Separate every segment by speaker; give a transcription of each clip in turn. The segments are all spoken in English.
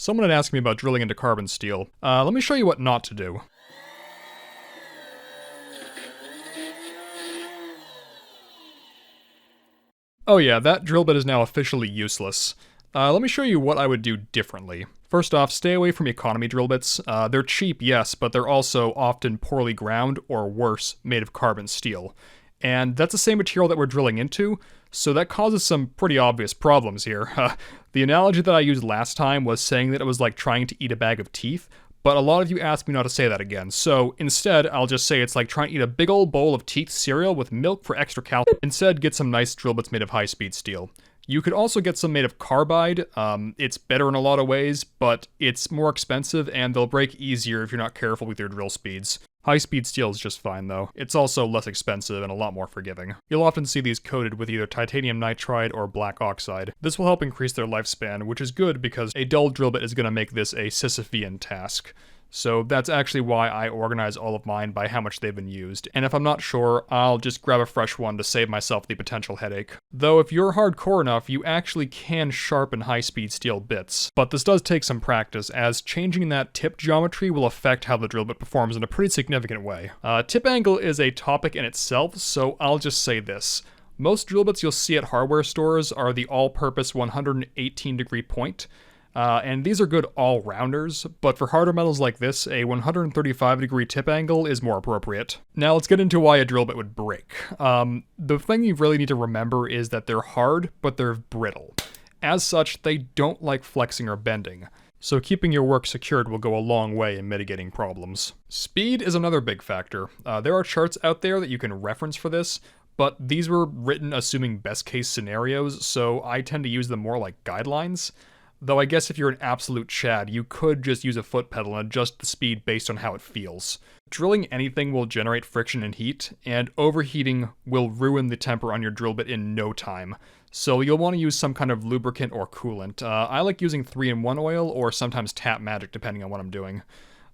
Speaker 1: Someone had asked me about drilling into carbon steel. Let me show you what not to do. Oh yeah, that drill bit is now officially useless. Let me show you what I would do differently. First off, stay away from economy drill bits. They're cheap, yes, but they're also often poorly ground, or worse, made of carbon steel. And that's the same material that we're drilling into, so that causes some pretty obvious problems here. The analogy that I used last time was saying that it was like trying to eat a bag of teeth, but a lot of you asked me not to say that again, so instead I'll just say it's like trying to eat a big old bowl of teeth cereal with milk for extra calcium. Instead, get some nice drill bits made of high-speed steel. You could also get some made of carbide. It's better in a lot of ways, but it's more expensive and they'll break easier if you're not careful with your drill speeds. High-speed steel is just fine though. It's also less expensive and a lot more forgiving. You'll often see these coated with either titanium nitride or black oxide. This will help increase their lifespan, which is good because a dull drill bit is going to make this a Sisyphean task. So that's actually why I organize all of mine by how much they've been used, and if I'm not sure, I'll just grab a fresh one to save myself the potential headache. Though if you're hardcore enough, you actually can sharpen high-speed steel bits, but this does take some practice, as changing that tip geometry will affect how the drill bit performs in a pretty significant way. Tip angle is a topic in itself, so I'll just say this. Most drill bits you'll see at hardware stores are the all-purpose 118-degree point, and these are good all-rounders, but for harder metals like this, a 135-degree tip angle is more appropriate. Now let's get into why a drill bit would break. The thing you really need to remember is that they're hard, but they're brittle. As such, they don't like flexing or bending, so keeping your work secured will go a long way in mitigating problems. Speed is another big factor. There are charts out there that you can reference for this, but these were written assuming best-case scenarios, so I tend to use them more like guidelines. Though I guess if you're an absolute Chad, you could just use a foot pedal and adjust the speed based on how it feels. Drilling anything will generate friction and heat, and overheating will ruin the temper on your drill bit in no time. So you'll want to use some kind of lubricant or coolant. I like using 3-in-1 oil or sometimes tap magic depending on what I'm doing.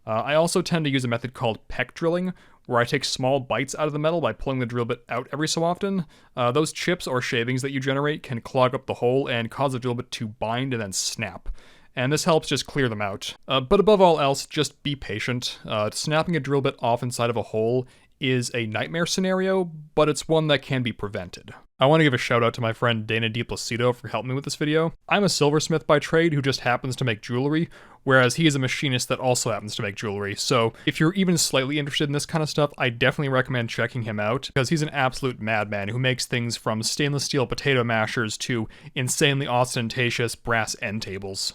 Speaker 1: I also tend to use a method called peck drilling, where I take small bites out of the metal by pulling the drill bit out every so often. Those chips or shavings that you generate can clog up the hole and cause the drill bit to bind and then snap. And this helps just clear them out. But above all else, just be patient. Snapping a drill bit off inside of a hole is a nightmare scenario, but it's one that can be prevented. I want to give a shout out to my friend Dana DiPlacido for helping me with this video. I'm a silversmith by trade who just happens to make jewelry, whereas he is a machinist that also happens to make jewelry. So if you're even slightly interested in this kind of stuff, I definitely recommend checking him out, because he's an absolute madman who makes things from stainless steel potato mashers to insanely ostentatious brass end tables.